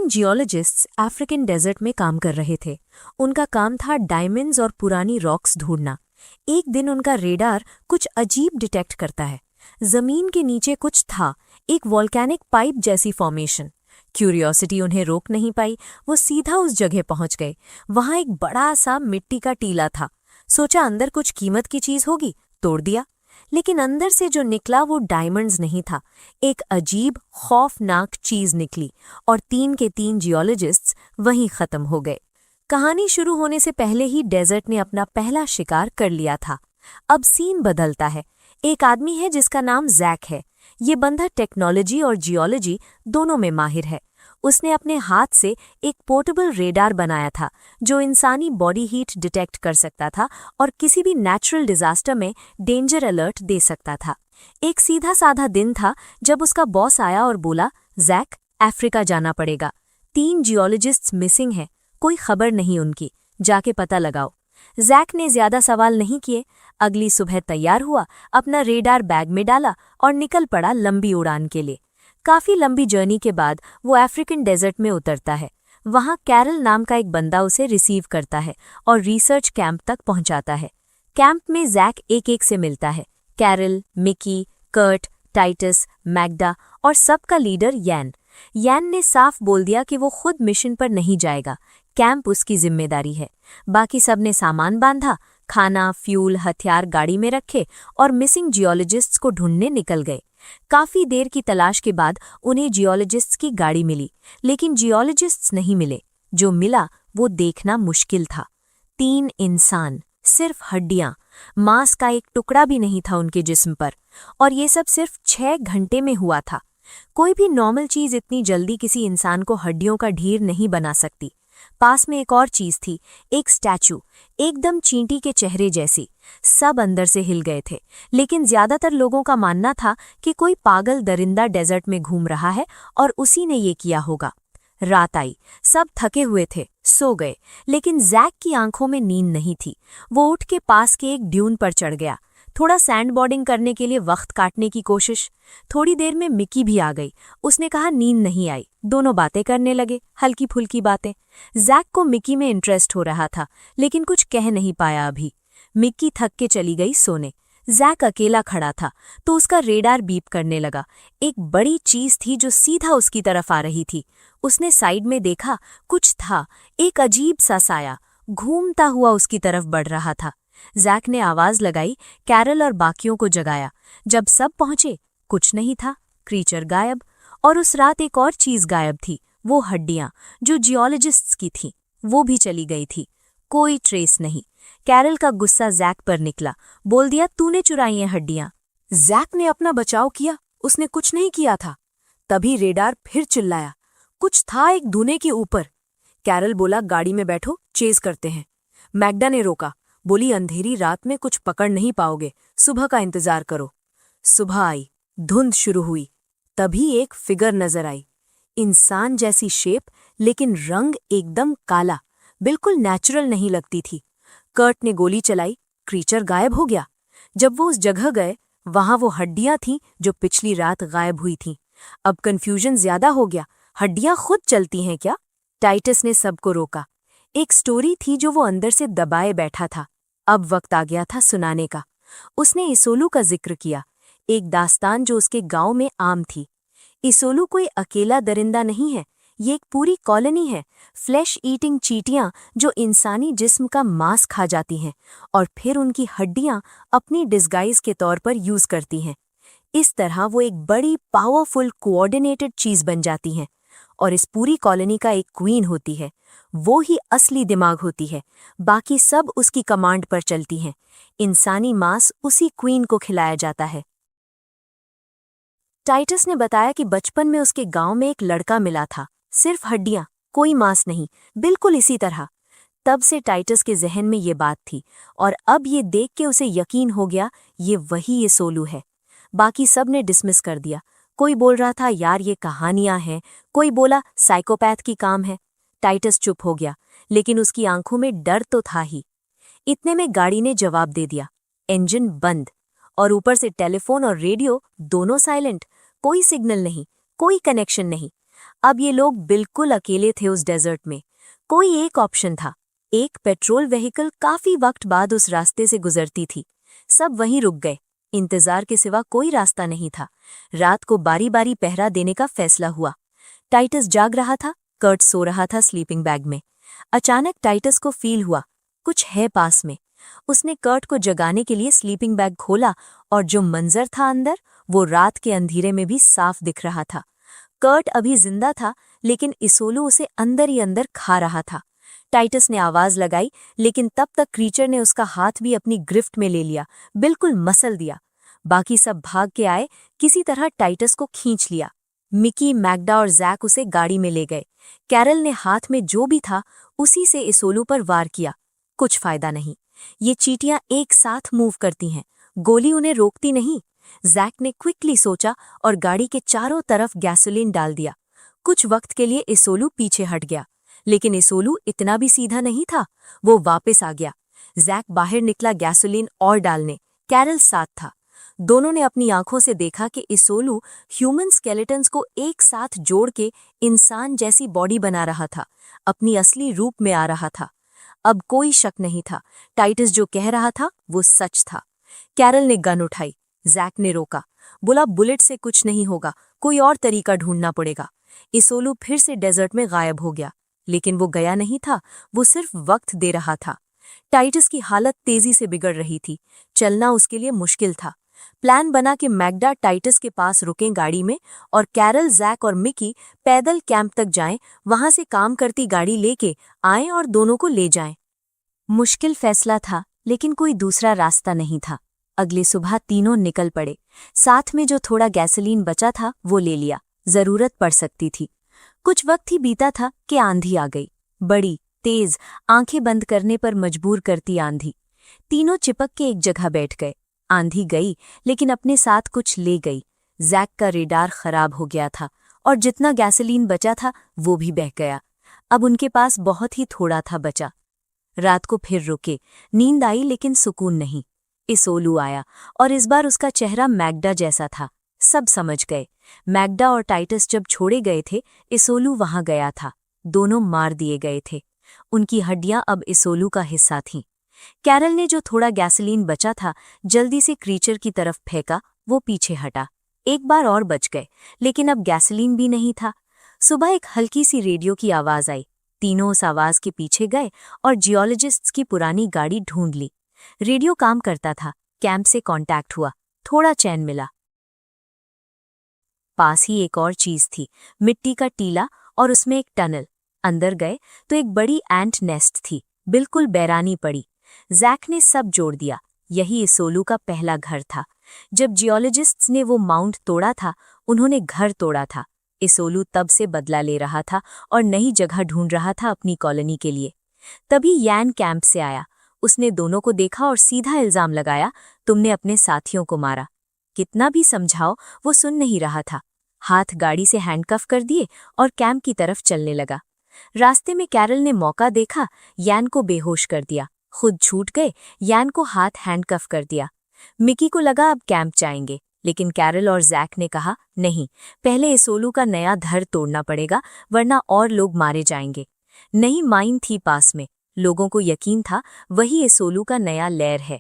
तीन जियोलॉजिस्ट्स African desert में काम कर रहे थे। उनका काम था डायमंड्स और पुरानी रॉक्स ढूंढना। एक दिन उनका रेडार कुछ अजीब डिटेक्ट करता है। जमीन के नीचे कुछ था, एक वॉल्केनिक पाइप जैसी फॉर्मेशन। क्यूरियोसिटी उन्हें रोक नहीं पाई, वो सीधा उस जगह पहुंच गए। वहां एक बड़ा सा मिट्टी का टीला था। सोचा अंदर कुछ कीमत की चीज होगी, तोड़ दिया। लेकिन अंदर से जो निकला वो डायमंड्स नहीं था, एक अजीब खौफनाक चीज निकली और तीन के तीन जियोलॉजिस्ट्स वहीं खत्म हो गए। कहानी शुरू होने से पहले ही डेजर्ट ने अपना पहला शिकार कर लिया था। अब सीन बदलता है। एक आदमी है जिसका नाम जैक है। ये बंदा टेक्नोलॉजी और जियोलॉजी दोनों में माहिर है। उसने अपने हाथ से एक पोर्टेबल रेडार बनाया था जो इंसानी बॉडी हीट डिटेक्ट कर सकता था और किसी भी नेचुरल डिजास्टर में डेंजर अलर्ट दे सकता था। एक सीधा साधा दिन था जब उसका बॉस आया और बोला, जैक, अफ्रीका जाना पड़ेगा। 3 जियोलॉजिस्ट्स मिसिंग हैं, कोई खबर नहीं उनकी, जाके पता लगाओ। जैक ने ज्यादा सवाल नहीं किए। अगली सुबह तैयार हुआ, अपना रेडार बैग में डाला और निकल पड़ा लंबी उड़ान के लिए। काफी लंबी जर्नी के बाद वो अफ्रीकन डेजर्ट में उतरता है। वहां कैरल नाम का एक बंदा उसे रिसीव करता है और रिसर्च कैंप तक पहुंचाता है। कैंप में जैक एक से मिलता है। Carol, Mickey, Kurt, Titus, Magda और सबका लीडर यैन। यैन ने साफ बोल दिया कि वो खुद मिशन पर नहीं जाएगा, कैंप उसकी जिम्मेदारी है। बाकी सबने सामान बांधा, खाना, फ्यूल, हथियार गाड़ी में रखे और मिसिंग जियोलॉजिस्ट्स को ढूंढने निकल गए। काफी देर की तलाश के बाद उन्हें जियोलॉजिस्ट्स की गाड़ी मिली, लेकिन जियोलॉजिस्ट्स नहीं मिले। जो मिला वो देखना मुश्किल था। 3 इंसान, सिर्फ हड्डियां, मांस का एक टुकड़ा भी नहीं था उनके जिस्म पर। और ये सब सिर्फ 6 घंटे में हुआ था। कोई भी नॉर्मल चीज इतनी जल्दी किसी इंसान को हड्डियों का ढेर नहीं बना सकती। पास में एक और चीज थी, एक स्टैचू, एकदम चींटी के चेहरे जैसी। सब अंदर से हिल गए थे, लेकिन ज्यादातर लोगों का मानना था कि कोई पागल दरिंदा डेजर्ट में घूम रहा है और उसी ने ये किया होगा। रात आई, सब थके हुए थे, सो गए, लेकिन जैक की आंखों में नींद नहीं थी। वो उठ के पास के एक ड्यून पर चढ़ गया, थोड़ा सैंड बोर्डिंग करने के लिए वक्त काटने की कोशिश। थोड़ी देर में मिकी भी आ गई। उसने कहा नींद नहीं आई। दोनों बातें करने लगे, हल्की फुल्की बातें। जैक को मिकी में इंटरेस्ट हो रहा था, लेकिन कुछ कह नहीं पाया अभी। मिकी थक के चली गई सोने। जैक अकेला खड़ा था तो उसका रेडार बीप करने लगा। एक बड़ी चीज थी जो सीधा उसकी तरफ आ रही थी। उसने साइड में देखा, कुछ था, एक अजीब सा साया घूमता हुआ उसकी तरफ बढ़ रहा था। जैक ने आवाज लगाई, कैरल और बाकियों को जगाया। जब सब पहुंचे, कुछ नहीं था, क्रीचर गायब। और उस रात एक और चीज गायब थी, वो हड्डियां जो जियोलॉजिस्ट्स की थीं, वो भी चली गई थी। कोई ट्रेस नहीं। कैरल का गुस्सा जैक पर निकला, बोल दिया, तूने चुराई हैं हड्डियां। जैक ने अपना बचाव किया, उसने कुछ नहीं किया था। तभी रेडार फिर चिल्लाया, कुछ था एक दूने के ऊपर। कैरल बोला, गाड़ी में बैठो, चेज करते हैं। मैग्डा ने रोका, बोली, अंधेरी रात में कुछ पकड़ नहीं पाओगे, सुबह का इंतजार करो। सुबह आई, धुंध शुरू हुई। तभी एक फिगर नजर आई, इंसान जैसी शेप, लेकिन रंग एकदम काला, बिल्कुल नेचुरल नहीं लगती थी। कर्ट ने गोली चलाई, क्रीचर गायब हो गया। जब वो उस जगह गए, वहां वो हड्डियां थीं जो पिछली रात गायब हुई थीं। अब कन्फ्यूजन ज्यादा हो गया, हड्डियां खुद चलती हैं क्या? टाइटस ने सबको रोका। एक स्टोरी थी जो वो अंदर से दबाए बैठा था। अब वक्त आ गया था सुनाने का। उसने इसोलू का जिक्र किया, एक दास्तान जो उसके गांव में आम थी। इसोलू कोई अकेला दरिंदा नहीं है, ये एक पूरी कॉलोनी है, फ्लैश ईटिंग चींटियां जो इंसानी जिस्म का मांस खा जाती हैं और फिर उनकी हड्डियां अपनी डिस्गाइज के तौर पर यूज करती हैं। इस तरह वो एक बड़ी पावरफुल कोऑर्डिनेटेड चीज बन जाती हैं और इस पूरी कॉलोनी का एक क्वीन होती है। वो ही असली दिमाग होती है, बाकी सब उसकी कमांड पर चलती हैं। इंसानी मांस उसी क्वीन को खिलाया जाता है। टाइटस ने बताया कि बचपन में उसके गांव में एक लड़का मिला था, सिर्फ हड्डियां, कोई मांस नहीं, बिल्कुल इसी तरह। तब से टाइटस के जहन में ये बात थी और अब ये देख के उसे यकीन हो गया, ये वही इसोलू है। बाकी सब ने डिसमिस कर दिया। कोई बोल रहा था, यार ये कहानियां हैं, कोई बोला साइकोपैथ की काम है। टाइटस चुप हो गया, लेकिन उसकी आंखों में डर तो था ही। इतने में गाड़ी ने जवाब दे दिया, इंजन बंद, और ऊपर से टेलीफोन और रेडियो दोनों साइलेंट, कोई सिग्नल नहीं, कोई कनेक्शन नहीं। अब ये लोग बिल्कुल अकेले थे उस डेजर्ट में। कोई एक ऑप्शन था। एक पेट्रोल व्हीकल काफी वक्त बाद उस रास्ते से गुजरती थी। सब वहीं रुक गए। इंतजार के सिवा कोई रास्ता नहीं था। रात को बारी बारी पहरा देने का फैसला हुआ। टाइटस जाग रहा था, कर्ट सो रहा था स्लीपिंग बैग में। अचानक टाइटस को फील हुआ कुछ है पास में। उसने कर्ट को जगाने के लिए स्लीपिंग बैग खोला और जो मंजर था अंदर वो रात के अंधेरे में भी साफ दिख रहा था। कर्ट अभी जिंदा था, लेकिन इसोलू उसे अंदर ही अंदर खा रहा था। टाइटस ने आवाज लगाई, लेकिन तब तक क्रीचर ने उसका हाथ भी अपनी गिरफ्त में ले लिया, बिल्कुल मसल दिया। बाकी सब भाग के आए, किसी तरह टाइटस को खींच लिया। मिकी, मैग्डा और जैक उसे गाड़ी में ले गए। कैरल ने हाथ में जो भी था उसी से इसोलू पर वार किया। कुछ फायदा नहीं। ये चींटियां एक साथ मूव करती हैं, गोली उन्हें रोकती नहीं। जैक ने क्विकली सोचा और गाड़ी के चारों तरफ गैसोलीन डाल दिया। कुछ वक्त के लिए इसोलू पीछे हट गया, लेकिन इसोलू इतना भी सीधा नहीं था। वो वापस आ गया। जैक बाहर निकला गैसोलीन और डालने। कैरल साथ था। दोनों ने अपनी आंखों से देखा कि इसोलू ह्यूमन स्केलेटन्स को एक साथ जोड़ के इंसान जैसी बॉडी बना रहा था, अपनी असली रूप में आ रहा था। अब कोई शक नहीं था, टाइटस जो कह रहा था वो सच था। कैरल ने गन उठाई। जैक ने रोका, बोला बुलेट से कुछ नहीं होगा, कोई और तरीका ढूंढना पड़ेगा। इसोलू फिर से डेजर्ट में गायब हो गया, लेकिन वो गया नहीं था, वो सिर्फ वक्त दे रहा था। टाइटस की हालत तेजी से बिगड़ रही थी, चलना उसके लिए मुश्किल था। प्लान बना कि मैग्डा टाइटस के पास रुकें गाड़ी में और कैरल, जैक और मिकी पैदल कैंप तक जाएं, वहां से काम करती गाड़ी लेके आएं और दोनों को ले जाएं। मुश्किल फैसला था, लेकिन कोई दूसरा रास्ता नहीं था। अगली सुबह तीनों निकल पड़े। साथ में जो थोड़ा गैसोलीन बचा था वो ले लिया, जरूरत पड़ सकती थी। कुछ वक्त ही बीता था कि आंधी आ गई। बड़ी तेज, आंखें बंद करने पर मजबूर करती आंधी। तीनों चिपक के एक जगह बैठ गए। आंधी गई, लेकिन अपने साथ कुछ ले गई। जैक का रेडार खराब हो गया था और जितना गैसोलीन बचा था वो भी बह गया। अब उनके पास बहुत ही थोड़ा था बचा। रात को फिर रुके। नींद आई, लेकिन सुकून नहीं। इसोलू आया और इस बार उसका चेहरा मैग्डा जैसा था। सब समझ गए। मैग्डा और टाइटस जब छोड़े गए थे, इसोलू वहां गया था। दोनों मार दिए गए थे। उनकी हड्डियां अब इसोलू का हिस्सा थीं। कैरल ने जो थोड़ा गैसोलीन बचा था जल्दी से क्रीचर की तरफ फेंका। वो पीछे हटा। एक बार और बच गए, लेकिन अब गैसोलीन भी नहीं था। सुबह एक हल्की सी रेडियो की आवाज आई। तीनों उस आवाज के पीछे गए और जियोलॉजिस्ट्स की पुरानी गाड़ी ढूंढ ली। रेडियो काम करता था। कैंप से कांटेक्ट हुआ, थोड़ा चैन मिला। पास ही एक और चीज थी, मिट्टी का टीला और उसमें एक टनल। अंदर गए तो एक बड़ी एंट नेस्ट थी, बिल्कुल बैरानी पड़ी। जैक ने सब जोड़ दिया। यही इसोलू का पहला घर था। जब जियोलॉजिस्ट्स ने वो माउंट तोड़ा था, उन्होंने घर तोड़ा था। इसोलू तब से बदला ले रहा था और नई जगह ढूंढ रहा था अपनी कॉलोनी के लिए। तभी यान कैंप से आया। उसने दोनों को देखा और सीधा इल्जाम लगाया, तुमने अपने साथियों को मारा। कितना भी समझाओ, वो सुन नहीं रहा था। हाथ गाड़ी से हैंडकफ कर दिए और कैंप की तरफ चलने लगा। रास्ते में कैरल ने मौका देखा, यान को बेहोश कर दिया। खुद छूट गए, यान को हाथ हैंडकफ कर दिया। मिकी को लगा अब कैंप जाएंगे, लेकिन कैरल और जैक ने कहा नहीं, पहले इसोलू का नया घर तोड़ना पड़ेगा, वरना और लोग मारे जाएंगे। नई माइन थी पास में। लोगों को यकीन था वही इसोलू का नया लैर है।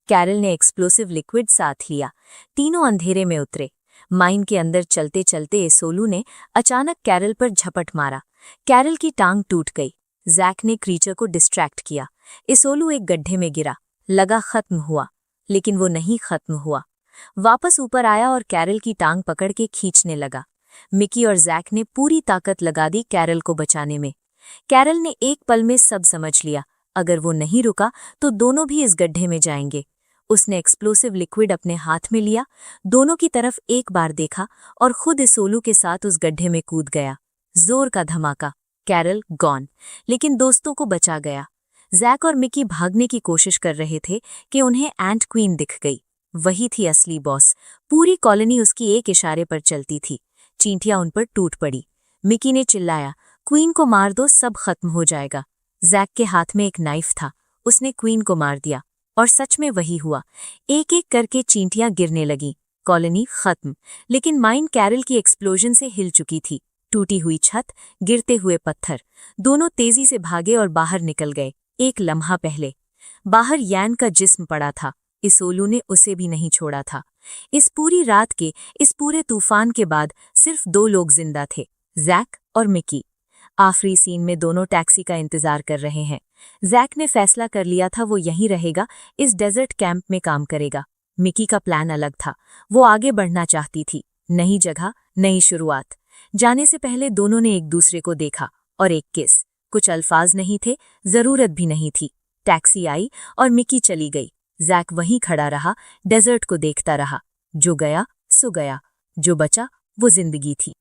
कैरल ने एक्सप्लोसिव लिक्विड साथ लिया। तीनों अंधेरे में उतरे। माइन के अंदर चलते चलते इसोलू ने अचानक कैरल पर झपट मारा। कैरल की टांग टूट गई। जैक ने क्रीचर को डिस्ट्रैक्ट किया। इसोलू एक गड्ढे में गिरा। लगा खत्म हुआ, लेकिन वो नहीं खत्म हुआ। वापस ऊपर आया और कैरल की टांग पकड़ के खींचने लगा। मिकी और जैक ने पूरी ताकत लगा दी कैरल को बचाने में। कैरल ने एक पल में सब समझ लिया, अगर वो नहीं रुका तो दोनों भी इस गड्ढे में जाएंगे। उसने एक्सप्लोसिव लिक्विड अपने हाथ में लिया, दोनों की तरफ एक बार देखा और खुद इसोलू के साथ उस गड्ढे में कूद गया। जोर का धमाका। कैरल गॉन, लेकिन दोस्तों को बचा गया। जैक और मिकी भागने की कोशिश कर रहे थे कि उन्हें एंट क्वीन दिख गई। वही थी असली बॉस। पूरी कॉलोनी उसकी एक इशारे पर चलती थी। चींटियां उन पर टूट पड़ी। मिकी ने चिल्लाया, क्वीन को मार दो, सब खत्म हो जाएगा। जैक के हाथ में एक नाइफ था। उसने क्वीन को मार दिया और सच में वही हुआ। एक एक करके चींटियां गिरने लगीं। कॉलोनी खत्म, लेकिन माइन कैरल की एक्सप्लोजन से हिल चुकी थी। टूटी हुई छत, गिरते हुए पत्थर। दोनों तेजी से भागे और बाहर निकल गए। एक लम्हा पहले बाहर यान का जिस्म पड़ा था। इसोलू ने उसे भी नहीं छोड़ा था। इस पूरी रात के, इस पूरे तूफान के बाद सिर्फ 2 लोग जिंदा थे, जैक और मिकी। आखिरी सीन में दोनों टैक्सी का इंतजार कर रहे हैं। जैक ने फैसला कर लिया था वो यहीं रहेगा, इस डेजर्ट कैंप में काम करेगा। मिकी का प्लान अलग था। वो आगे बढ़ना चाहती थी, नई जगह, नई शुरुआत। जाने से पहले दोनों ने एक दूसरे को देखा और एक किस। कुछ अल्फाज नहीं थे, जरूरत भी नहीं थी। टैक्सी आई और मिकी चली गई। जैक वहीं खड़ा रहा, डेजर्ट को देखता रहा। जो गया सो गया, जो बचा वो जिंदगी थी।